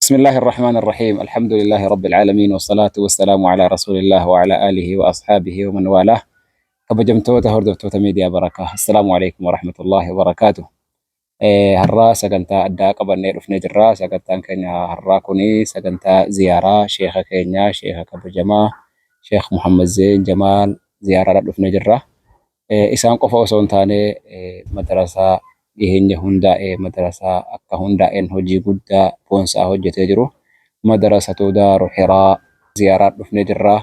بسم الله الرحمن الرحيم. الحمد لله رب العالمين والصلاة والسلام على رسول الله وعلى آله وأصحابه ومن والاه. كبجمتوتا هردفتوتا ميديا بركة. السلام عليكم ورحمة الله وبركاته. هرا سجنتا أدى قبل رفني جرا سجنتا كينيا هرا كوني سجنتا زيارة شيخ كينيا شيخ كبجما شيخ محمد زين جمال زيارة رفني جرا. إسان قفوا سونتاني مدرسة dhiheenya hundaa'ee madrasaa akka hundaa'een hojii guddaa boonsaa hojjetee jiru madrasatu Daaru Hiraa ziyaaraa dhufnee jirra.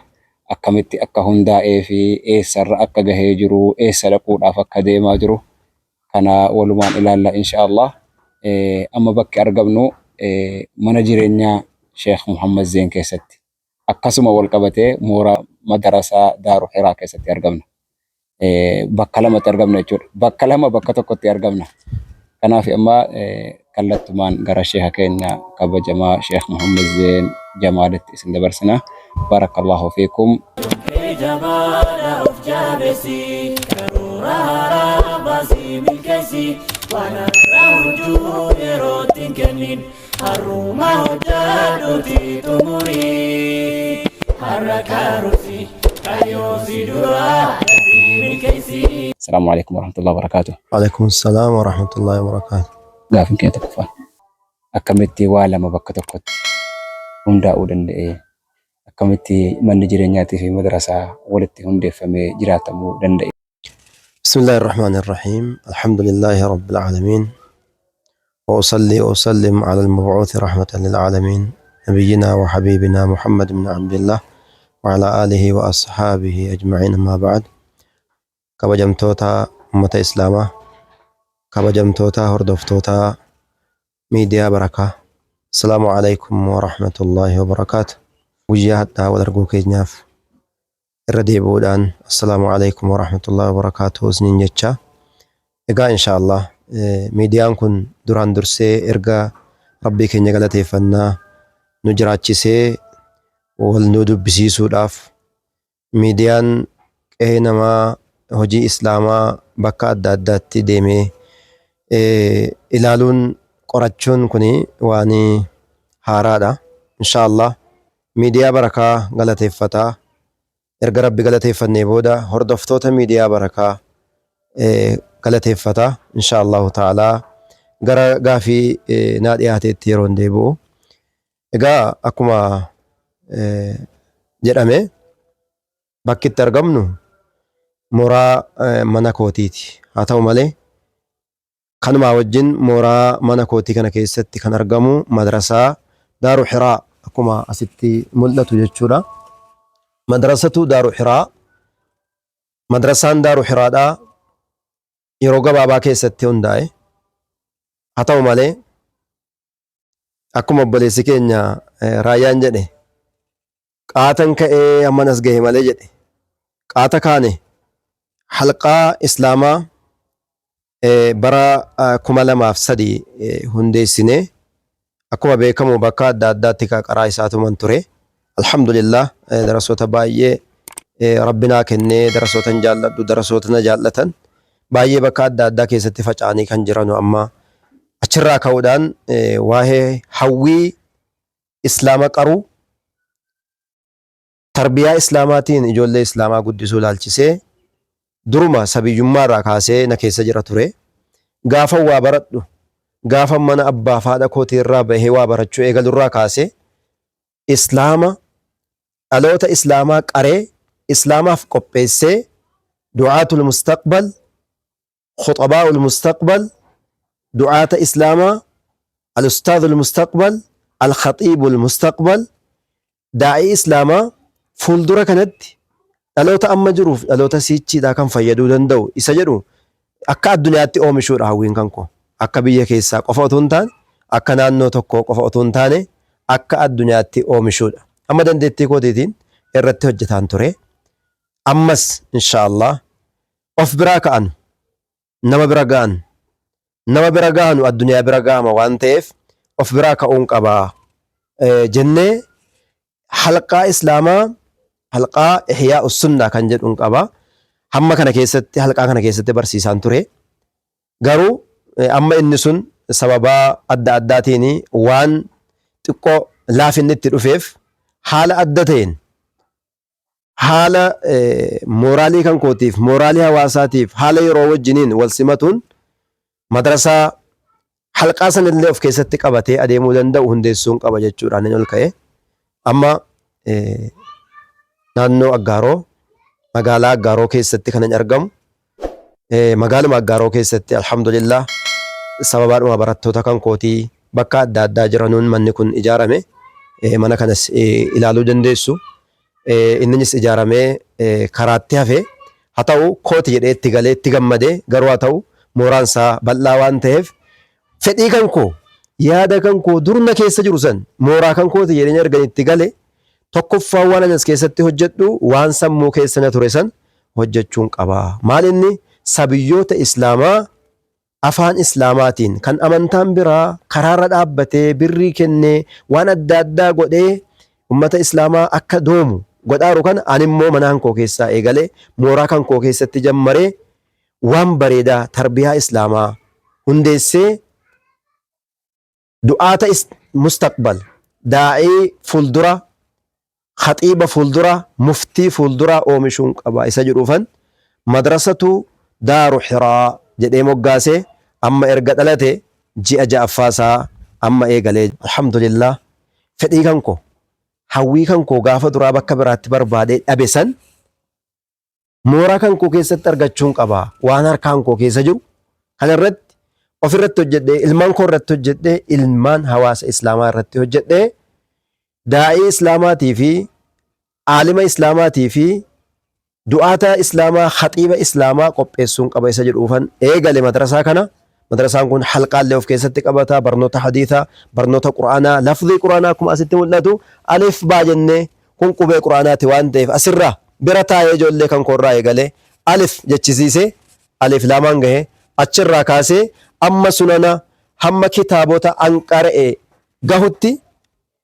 Akkamitti akka hundaa'ee fi eessarra akka gahee jiru eessa dhaquudhaaf akka deemaa jiru kana walumaan ilaalla inshaallah. Amma bakki argamnu mana jireenyaa Sheekh Muhammad Zeen keessatti akkasuma wal qabatee mooraa madrasaa Daaru Hiraa keessatti argamna. Bakka lamatti argamna jechuudha. Bakka lama bakka tokkotti argamna. Kanaaf amma kallattumaan gara sheekha keenya kabajamaa Sheekh Muhammad Zeen Jamaalitti isin dabarsina. Barakallahu fiikum. السلام عليكم ورحمة الله وبركاته. وعليكم السلام ورحمة الله وبركاته. قافن كي تكفى أكملتي ولا ما بكتكت هندا أودن أكملتي من جرينياتي في مدرسة ولدت هندي فمي جراتمو دند. بسم الله الرحمن الرحيم. الحمد لله رب العالمين وأصلي وأسلم على المبعوث رحمة للعالمين نبينا وحبيبنا محمد بن عبد الله وعلى آله وأصحابه أجمعين. ما بعد kabajamtoota ummata islaamaa kabajamtoota hordoftoota miidiyaa barakaa assalaamu alaykum wa rahmatullahi wa barakaatu. Guyyaa hadhaa wal arguu keenyaaf irra deebi'uudhaan assalaamu alaykum wa rahmatullahi wa barakaatu isiniin jecha. Egaa inshaallah miidiyaan kun duraan dursee erga rabbii keenya galateeffannaa nu jiraachisee wal nu dubbisiisuudhaaf miidiyaan qe'ee namaa hojii islaamaa bakka adda addaatti deemee ilaaluun qorachuun kuni waan haaraadha. Inshaallah miidiyaa barakaa galateeffataa erga rabbi galateeffannee booda hordoftoota miidiyaa barakaa galateeffataa inshaallahu ta'aalaa gara gaafii naa dhiyaateetti yeroon deebi'u. Egaa akkuma jedhame bakkitti argamnu mooraa mana kootiiti. Haa ta'u malee kanumaa wajjin mooraa mana kootii kana keessatti kan argamu madrasaa Daaru Hiraa akkuma asitti mul'atu jechuudha. Madrasatu Daaru Hiraa madrasaan Daaru Hiraadhaa yeroo gabaabaa keessatti hundaa'e. Haa ta'u malee akkuma obboleessi keenya Raayyaan jedhe qaatan ka'ee ammanas gahe malee jedhe qaata kaane halqaa islaamaa bara 2003 hundeessinee akkuma beekamu bakka adda addaatti qaraa isaatuman ture. Alhamdulillah darasoota baay'ee rabbinaa kennee darasoota jaalladhu darasoota na jaallatan baay'ee bakka adda addaa keessatti faca'anii kan jiranu amma achirraa ka'uudhaan waa'ee hawwii islaama qaruu tarbiyaa islaamaatiin ijoollee islaamaa guddisuu laalchisee duruma sabiyyummaa irraa kaasee na keessa jira ture. Gaafa waa baradhu gaafa mana abbaa faadha kootii irraa bahee waa barachuu eegalurraa kaasee islaama dhaloota islaamaa qaree islaamaaf qopheessee du'aatul mustaqbal khuxabaa'ul mustaqbal du'aata islaamaa al-ustaadhul mustaqbal al-khaxiibul mustaqbal daa'ii islaamaa fuuldura kanatti dhaloota amma jiruuf dhaloota sichiidhaa kan fayyaduu danda'u isa jedhu akka addunyaatti oomishuudha hawwiin kanko. Akka biyya keessaa qofa otoo hin taane akka naannoo tokkoo qofa otoo hin taane akka addunyaatti oomishuudha. Amma dandeettii kootiitiin irratti hojjetaan ture. Ammas inshaallah of biraa ka'an nama bira ga'an nama bira ga'anu addunyaa bira ga'ama waan ta'eef of biraa ka'uun qabaa jennee halqaa islaamaa halqaa ihyaa usunnaa kan jedhuun qaba. Hamma kana keessatti halqaa kana keessatti barsiisaan ture. Garuu amma inni sun sababa adda addaatiin waan xiqqoo laafinni itti dhufeef haala adda ta'een haala mooraalii kan kootiif mooraalii hawaasaatiif haala yeroo wajjiniin wal simatuun madrasaa halqaa sanillee of keessatti qabatee adeemuu danda'u hundeessuun qaba jechuudhaan inni ol ka'e. Amma naannoo Aggaaroo magaalaa Aggaaroo keessatti kan inni argamu. Magaaluma Aggaaroo keessatti alhamdulillah sababaadhuma barattoota kan kootii bakka adda addaa jiranuun manni kun ijaarame. Mana kanas ilaaluu dandeessu. Innis ijaaramee karaatti hafe haa ta'u kooti jedhee itti galee itti gammadee garuu haa ta'u mooraan isaa bal'aa waan ta'eef fedhii kan koo yaada kan koo durna keessa jiru san mooraa kan kooti jedhee argan itti gale tokkoffaa waan anas keessatti hojjedhu waan sammuu keessa na ture san hojjechuun qaba. Maal inni sabiyyoota islaamaa afaan islaamaatiin kan amantaan biraa karaarra dhaabbatee birrii kennee waan adda addaa godhee ummata islaamaa akka doomu godhaaru kan animmoo manaan koo keessaa eegalee mooraa kan koo keessatti jammaree waan bareedaa tarbiyaa islaamaa hundeessee du'aata mustaqbal daa'ii fuuldura khaxiiba fuuldura muftii fuuldura oomishuun qaba isa jedhuufan madrasatu daaru hiraa jedhee moggaasee amma erga dhalate ji'a ja'affaasaa amma eegalee alhamdulillah fedhii kan koo hawwii kan koo gaafa duraa bakka biraatti barbaadee dhabe san mooraa kan koo keessatti argachuun qaba waan harkaan koo keessa jiru kana irratti ofirratti hojjedhee ilmaan koo irratti hojjedhee ilmaan hawaasa islaamaa irratti hojjedhee daa'ii islaamaatii fi aalima islaamaatii fi du'aata islaamaa khaxiiba islaamaa qopheessuun qaba isa jedhuufan eegale madrasaa kana. Madrasaan kun halqaallee of keessatti qabata barnoota hadiisaa barnoota quraanaa lafdii quraanaa akkuma asitti mul'atu alif baa jennee kun qubee quraanaati waan ta'eef asirraa bira taa'ee ijoollee kan koorraa eegalee alif jechisiisee alif lamaan gahee achirraa kaasee amma sunana hamma kitaabota anqara'ee gahutti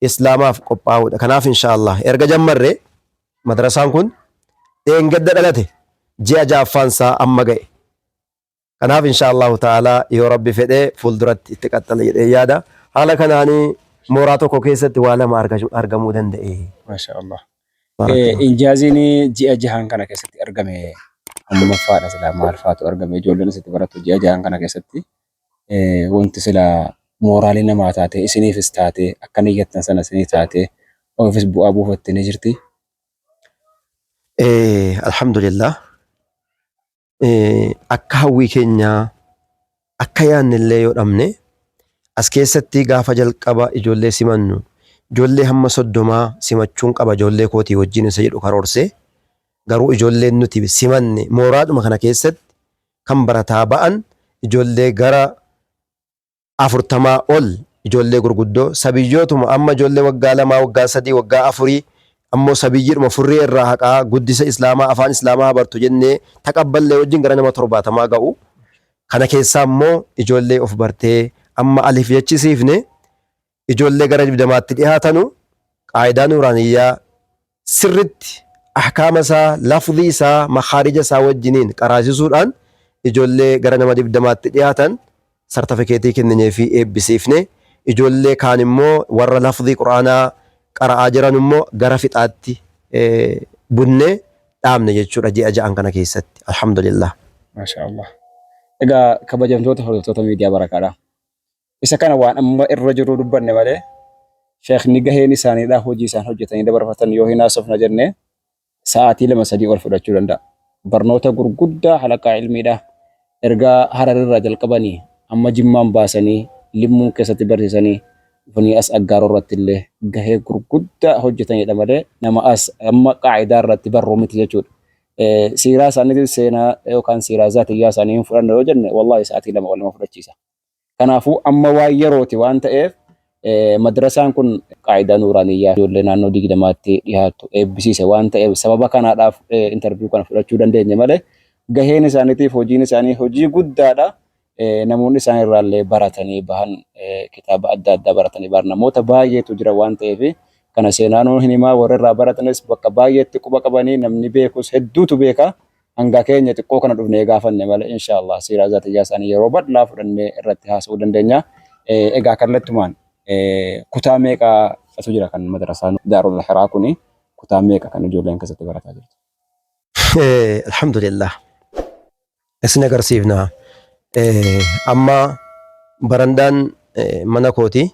islaamaaf qophaa'uudha. Kanaaf inshaallah erga jammarree madrasaan kun dheengadda dhalate ji'a ja'affaansaa amma ga'e. Kanaaf inshaallahu ta'ala yoo rabbi fedhee fuulduratti itti qaxxala jedhee yaada. Haala kanaanii mooraa tokko keessatti waa lama argamuu danda'e. Maashaallah. Injaaziin ji'a jahaan kana keessatti argame ammaffaadha silaa maal faatu argame ijoolleen asitti barattu ji'a jahaan kana keessatti wanti silaa mooraalii namaa taate isiniifis taate akka niyyattan sana isinii taate ofiis bu'aa buufatte ni jirti. Alhamdulillah. Akka hawwii keenyaa akka yaannillee yoo dhabne as keessatti gaafa jalqaba ijoollee simannu ijoollee hamma 30 simachuun qaba ijoollee kootii wajjin isa jedhu karoorse garuu ijoolleen nuti simanne mooraadhuma kana keessatti kan barataa ba'an ijoollee gara 40 ol ijoollee gurguddoo sabiyyootuma amma ijoollee waggaa 2 waggaa 3 waggaa 4 ammoo sabiyyiidhuma furrii irraa haqaa guddisa islaamaa afaan islaamaa bartu jennee taqabballee wajjin gara nama 70 ga'u. Kana keessaa immoo ijoollee of bartee amma alif jechisiifne ijoollee gara 20tti dhiyaatanu qaayidaa nuuraaniyyaa sirritti ahkaama isaa lafdii isaa makhaarija isaa wajjiniin qaraasisuudhaan ijoollee gara nama 20tti dhiyaatan sartifikeetii kenninee fi eebbisiifne ijoollee kaan immoo warra lafdii quraanaa qara'aa jiran immoo gara fixaatti bunnee dhaabne jechuudha ji'a ja'an kana keessatti alhamdulillah. Maashaallah. Egaa kabajamtoota hordoftoota miidiyaa barakaadha. Isa kana waan amma irra jiru dubbanne malee sheekni gaheen isaaniidha hojii isaan hojjetanii dabarfatan yoo hin haasofna jenne sa'aatii 2-3 ol fudhachuu danda'a. Barnoota gurguddaa halaqaa ilmiidha. Ergaa Hararirraa jalqabanii amma Jimmaan baasanii Limmuu keessatti barsiisanii dhufanii as Aggaaroo irratti illee gahee gurguddaa hojjetanidha malee nama as amma qaayidaa irratti barruu miti jechuudha. Siiraa isaaniitiin seenaa yookaan siiraa zaatiyyaa isaanii hin fudhanne yoo jenne wallahi sa'aatii 2 ol nama fudhachiisa. Kanaafuu amma waa yerooti waan ta'eef madrasaan kun qaayidaa nuuraaniyyaa ijoollee naannoo 20tti dhiyaattu eebbisiise waan ta'eef sababa kanaadhaaf interview kana fudhachuu dandeenye malee gaheen isaaniitiif hojiin isaanii hojii guddaadha. Namoonni isaan irraallee baratanii bahan kitaaba adda addaa baratanii bahan namoota baay'eetu jira waan ta'eef kana seenaan hin himaa warra irraa baratanis bakka baay'eetti quba qabanii namni beekus hedduutu beeka. Hanga keenya xiqqoo kana dhufnee gaafanne malee inshaallah siiraa zaatiyyaa isaanii yeroo bal'aa fudhannee irratti haasa'uu dandeenya. Egaa kallattumaan kutaa meeqa asu jira kan madrasaan Daarul Hiraa kuni kutaa meeqa kan ijoolleen keessatti barataa jirtu? Alhamdulillah. Isin agarsiifna. Amma barandaan mana kooti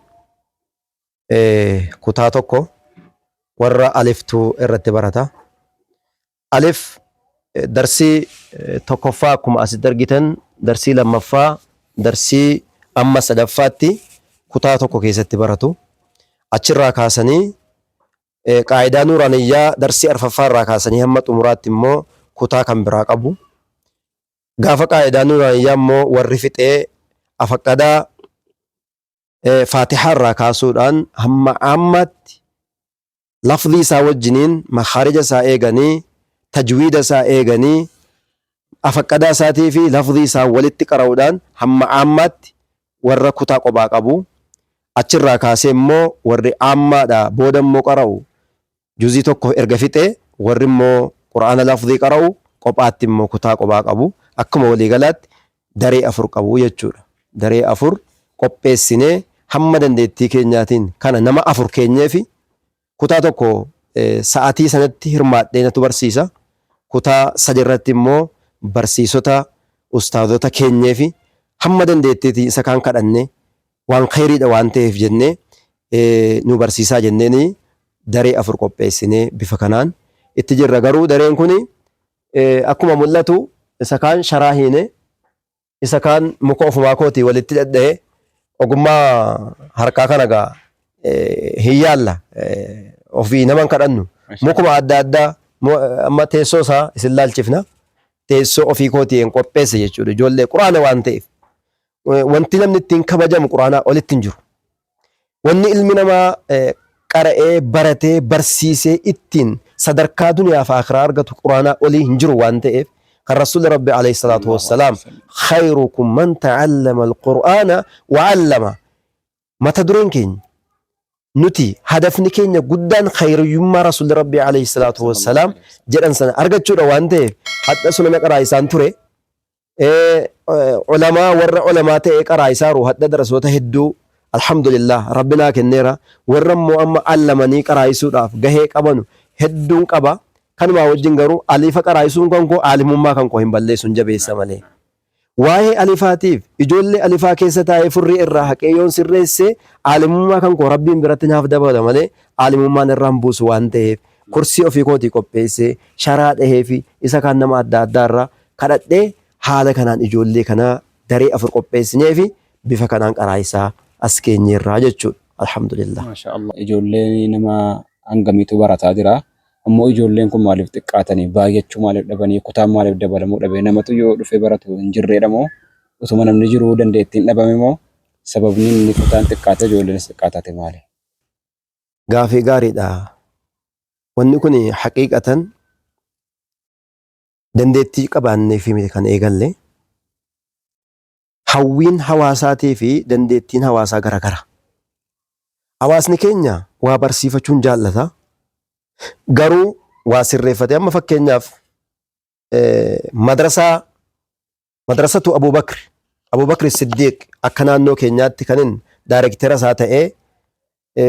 kutaa tokko warra aliftuu irratti barata. Alif darsii tokkoffaa akkuma asitti argitan darsii lammaffaa darsii amma sadaffaatti kutaa tokko keessatti baratu. Achirraa kaasanii qaayidaa nuuraniyyaa darsii arfaffaa irraa kaasanii hamma xumuraatti immoo kutaa kan biraa qabu. Gaafa qaayidaa nuuraniyyaa immoo warri fixee afaqqadaa faatihaa irraa kaasuudhaan hamma ammaatti lafdii isaa wajjiniin makhaarija isaa eeganii tajwiida isaa eeganii afaqqadaa isaatii fi lafdii isaa walitti qara'uudhaan hamma ammaatti warra kutaa qophaa qabu. Achirraa kaasee immoo warri ammaadha booda immoo qara'u juzii tokko erga fixee warri immoo quraana lafdii qara'u qophaatti immoo kutaa qophaa qabu. Akkuma waliigalaatti daree 4 qabu jechuudha. Daree 4 qopheessinee hamma dandeettii keenyaatiin kana nama 4 keenyeefi kutaa tokko sa'aatii sanatti hirmaadhee natu barsiisa. Kutaa 3 irratti immoo barsiisota ustaazota keenyeefi hamma dandeettiitii isa kaan kadhanne waan khayriidha waan ta'eef jennee nu barsiisaa jenneeni daree 4 qopheessinee bifa kanaan itti jirra. Garuu dareen kuni akkuma mul'atu isa kaan sharaa hiine isa kaan muka ofumaa kootii walitti dhadha'ee ogummaa harkaa kana gaa hiyyaalla ofii naman kadhannu mukuma adda addaa amma teessoo isaa isin laalchifna teessoo ofii kootiin qopheesse jechuudha. Ijoollee quraana waan ta'eef wanti namni ittiin kabajamu quraanaa olitti hin jiru. Wanni ilmi namaa qara'ee baratee barsiisee ittiin sadarkaa duniyaa fi akhiraa argatu quraanaa olii hin jiru waan ta'eef kan rasuulli rabbi alayhi salaatu wassalaam khayrukum man ta'allama alqur'aana wa 'allama mata dureen keenya nuti hadafni keenya guddaan khayriyyummaa rasuulli rabbi alayhi salaatu wassalaam jedhan sana argachuudha waan ta'eef hadda sunana qaraa isaan ture ulamaa warra ulamaa ta'e qaraa isaaru hadda darasoota hedduu alhamdulillah rabbinaa kenneera. Warra immoo amma allamanii qaraayisuudhaaf gahee qabanu hedduun qaba. Kanumaa wajjin garuu alifa qaraayisuun kan koo aalimummaa kan koo hin balleessuun jabeessa malee. Waa'ee alifaatiif ijoollee alifaa keessa taa'ee furrii irraa haqeeyyoon sirreessee aalimummaa kan koo rabbiin biratti naaf dabala malee aalimummaan irraan buusu waan ta'eef kursii ofii kootii qopheessee sharaa dhahee fi isa kaan nama adda addaa irraa kadhadhee haala kanaan ijoollee kanaa daree 4 qopheessinee fi bifa kanaan qaraayisaa as keenyeerraa jechuudha. Alhamdulillah. Maashaallah. Ijoolleen nama hangamiitu barataa jira. Ammoo ijoolleen kun maaliif xiqqaatanii baay'achuu maaliif dhabanii kutaan maaliif dabalamuu dhabee namatu yoo dhufee baratu hin jirreedha moo utuma namni jiruu dandeettiin dhabame moo sababni inni kutaan xiqqaate ijoolleenis xiqqaatate maali? Gaafii gaariidha. Wanni kun haqiiqatan dandeettii qabaannee fi kan eegalle hawwiin hawaasaatii fi dandeettiin hawaasaa garagara. Hawaasni keenya waa barsiifachuun jaallata. Garuu waa sirreeffate amma fakkeenyaaf madrasatu Abubakr Siddiq akka naannoo keenyaatti kanin daayirektera isaa ta'ee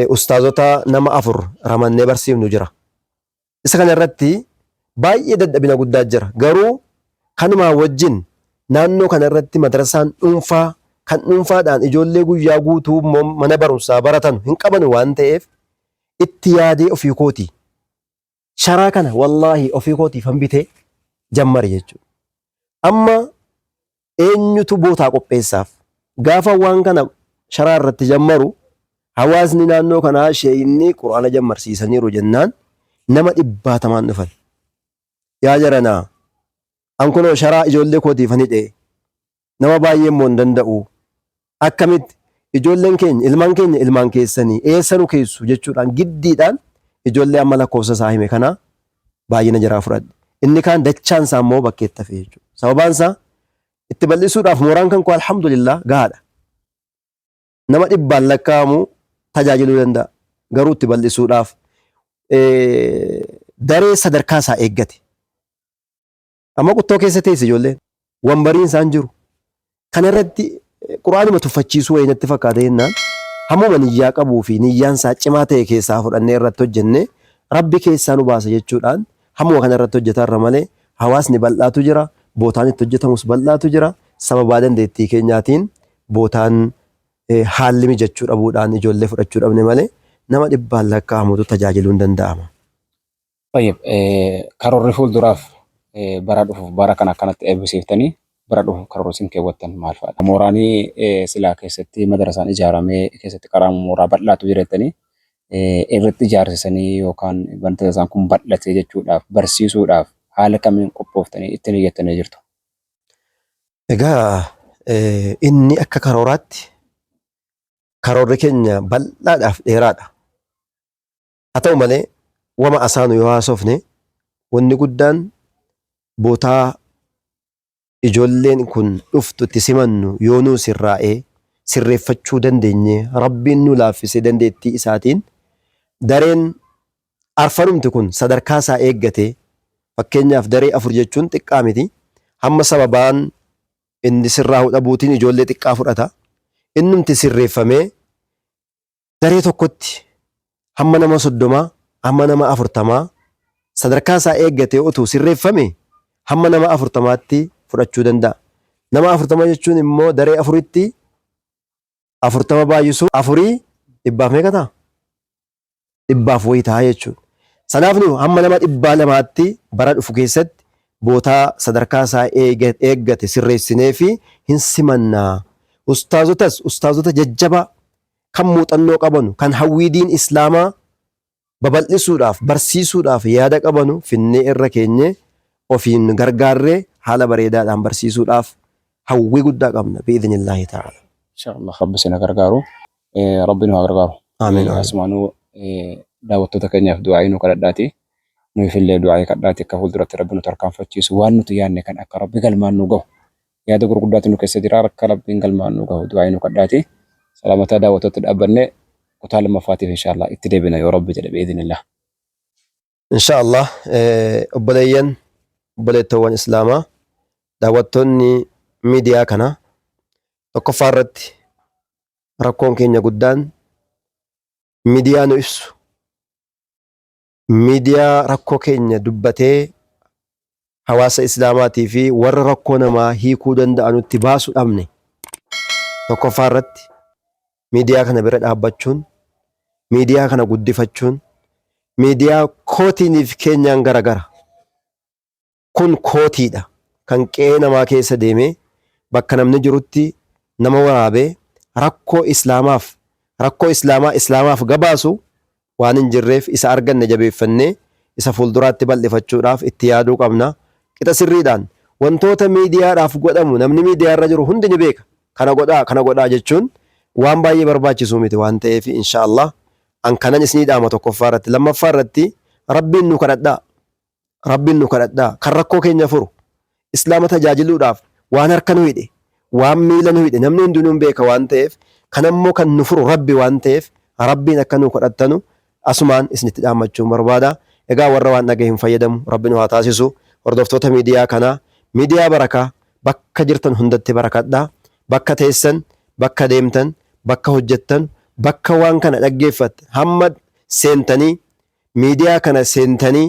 ustaazota nama 4 ramannee barsiifnu jira. Isa kana irratti baay'ee dadhabina guddaa jira. Garuu kanumaa wajjin naannoo kana irratti madrasaan dhuunfaa kan dhuunfaadhaan ijoollee guyyaa guutuu mana barumsaa baratan hin qaban waan ta'eef itti yaadee ofii kooti. Sharaa kana wallaahi ofii kootiif hambitee jammare jechuudha. Amma eenyutu bootaa qopheessaaf gaafa waan kana sharaa irratti jammaru hawaasni naannoo kanaa sheeyinni quraana jammarsiisaniiru jennaan nama 100 dhufan. Yaa jaranaa an kunoo sharaa ijoollee kootiif hidhe nama baay'ee immoo hin danda'u. Akkamitti ijoolleen keenya ilmaan keessanii eessanu keessu jechuudhaan giddiidhaan ijoollee amma lakkoofsa isaa hime kana baay'ina jiraa fudhadhe. Inni kaan dachaan isaa immoo bakkeetti hafe jechuudha. Sababaan isaa itti bal'isuudhaaf mooraan kan koo alhamdulillah gahaadha. Nama 100 lakkaa'amu tajaajiluu danda'a. Garuu itti bal'isuudhaaf daree sadarkaa isaa eeggate. Amma quttoo keessa teesse ijoolleen wambariin isaan jiru. Kana irratti quraanuma tuffachiisuu wayinatti fakkaate jennaan hammuma niyyaa qabuu fi niyyaan isaa cimaa ta'e keessaa fudhannee irratti hojjenne rabbi keessaa nu baasa jechuudhaan hammuma kana irratti hojjetarra malee hawaasni bal'aatu jira, bootaan itti hojjetamus bal'aatu jira. Sababaa dandeettii keenyaatiin bootaan haalli mijachuu dhabuudhaan ijoollee fudhachuu dhabne malee nama dhibbaan lakkaa'amutu tajaajiluu hin danda'ama. Tayyib, karoorri fuulduraaf bara dhufuuf bara kana akkanatti eebbisiiftanii bara dhufuuf karoorri isin keewwattan maal fa'aadha? Mooraanii silaa keessatti madarasaan ijaaramee keessatti karaa mooraa bal'aatu jirettanii irratti ijaarsisanii yookaan wanta isaan kun bal'ate jechuudhaaf barsiisuudhaaf haala kamiin qophooftanii ittiin iyyattanii jirtu? Egaa inni akka karooraatti karoorri keenya bal'aadhaaf dheeraadha. Haa ta'u malee wama asaanu yoo haasofne wanni guddaan bootaa ijoolleen kun dhuftu itti simannu yoo nuu sirraa'ee sirreeffachuu dandeenye rabbiin nu laaffisee dandeettii isaatiin dareen arfanumti kun sadarkaa isaa eeggate fakkeenyaaf daree 4 jechuun xiqqaa miti. Hamma sababaan inni sirraa'uu dhabuutiin ijoollee xiqqaa fudhata. Innumti sirreeffamee daree tokkotti hamma nama 30 hamma nama 40 sadarkaa isaa eeggatee utuu sirreeffame hamma nama 40tti fudhachuu danda'a. Nama 40 jechuun immoo daree 4tti 40 baay'isuu 4 dhibbaaf meeqa ta'a? Dhibbaaf wayii ta'a jechuudha. Sanaaf nu hamma nama 200tti bara dhufu keessatti bootaa sadarkaa isaa eeggate sirreessinee fi hin simannaa. Ustaazota jajjabaa kan muuxannoo qabanu kan hawwiidiin islaamaa babal'isuudhaaf barsiisuudhaaf yaada qabanu finnee irra keenye ofiin gargaarree haala bareedaadhaan barsiisuudhaaf hawwii guddaa qabna bi'idhnillaahi ta'ala. Inshallah rabbi sina gargaaru, rabbi nu haa gargaaru. Amiin. Asumaanuu daawwattoota keenyaaf du'aayii nu kadhadhaati. Nuuf illee du'aayii kadhaati akka fuulduratti rabbi nu tarkaanfachiisu waan nuti yaadne kan akka rabbi galmaan nu gahu. Yaada gurguddaatu nu keessa jira akka rabbiin galmaan nu gahu du'aayii nu kadhaati. Salaamataa daawwattoota dhaabbanne kutaa lammaffaatiif inshallah itti deebina yoo rabbi jedhe bi'idhnillah. Inshallah obboleettoowwan islaamaa daawwattoonni miidiyaa kana tokkoffaa irratti rakkoon keenya guddaan miidiyaa nu ibsu. Miidiyaa rakkoo keenya dubbatee hawaasa islaamaatii fi warra rakkoo namaa hiikuu danda'anutti baasu dhabne. Tokkoffaa irratti miidiyaa kana bira dhaabbachuun, miidiyaa kana guddifachuun, miidiyaa kootiiniif keenyaan garagara. Kun kootiidha kan qe'ee namaa keessa deemee bakka namni jirutti nama waraabee rakkoo islaamaaf gabaasu waan hin jirreef isa arganne jabeeffannee isa fuulduraatti bal'ifachuudhaaf itti yaaduu qabna. Qixa sirriidhaan wantoota miidiyaadhaaf godhamu namni miidiyaa irra jiru hundi ni beeka. Kana godhaa jechuun waan baay'ee barbaachisuu miti waan ta'eef inshallah an kanan isinii dhaama tokkoffaa irratti. Lammaffaa irratti rabbiin nu kadhadhaa. Rabbiin nu kadhadhaa kan rakkoo keenya furu islaama tajaajiluudhaaf waan harka nu hidhe waan miila nu hidhe namni hundinuu beeka waan ta'eef kanammoo kan nu furu rabbi waan ta'eef rabbiin akka nu kadhattanu asumaan isinitti dhaammachuun barbaada. Egaa warra waan dhagahe hin fayyadamu rabbi nu haa taasisu. Hordoftoota miidiyaa kanaa miidiyaa barakaa bakka jirtan hundatti barakadhaa. Bakka teessan, bakka deemtan, bakka hojjettan, bakka waan kana dhaggeeffattan hamma seentanii miidiyaa kana seentanii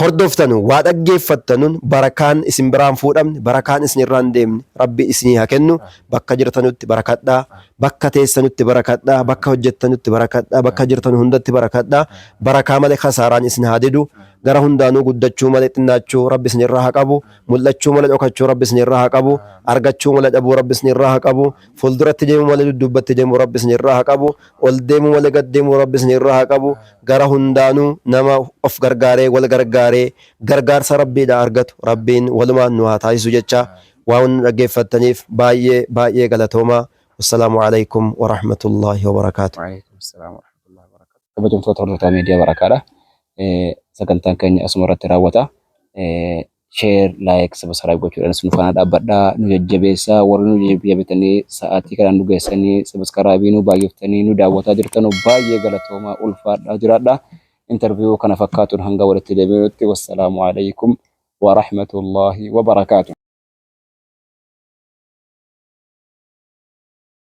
hordoftanu waa dhaggeeffattanuun barakaan isin biraan fuudhamne barakaan isin irraan deemne rabbi isinii haa kennu. Bakka jirtanutti barakadhaa, bakka teessanutti barakadhaa, bakka hojjettanutti barakadhaa, bakka jirtan hundatti barakadhaa. Barakaa malee kasaaraan isin haa didu. Gara hundaanuu guddachuu malee xinnaachuu rabbi isin irraa haa qabu. Mul'achuu malee dhokachuu rabbi isin irraa haa qabu. Argachuu malee dhabuu rabbi isin irraa haa qabu. Fuulduratti deemuu malee dudduubatti deemuu rabbi isin irraa haa qabu. Ol deemuu malee gad deemuu rabbi isin irraa haa qabu. Gara hundaanuu nama of gargaaree wal gargaaree gargaarsa rabbiidhaa argatu rabbiin walumaan nu haa taasisu jecha waan dhaggeeffattaniif baay'ee galatoomaa. Wassalaamu alaikum wa rahmatullahi wa barakaatu. Waalaikum salaam wa rahmatullahi wa barakatuh. Kabajamtoota hordoftoota miidiyaa barakaadha. Sagantaan keenya asuma irratti raawwata. Share, like, subscribe gochuudhaan nu faana dhaabbadhaa. Nu jajjabeessaa. Warri nu jajjabeetanii sa'aatii kanaan nu geessanii subscribe nu baay'iftanii nu daawwataa jirtan baay'ee galatoomaa ulfaadhaa jiraadha. Interview kana fakkaatuun hanga walitti deebinutti wassalaamu alaikum wa rahmatullahi wa barakatuh.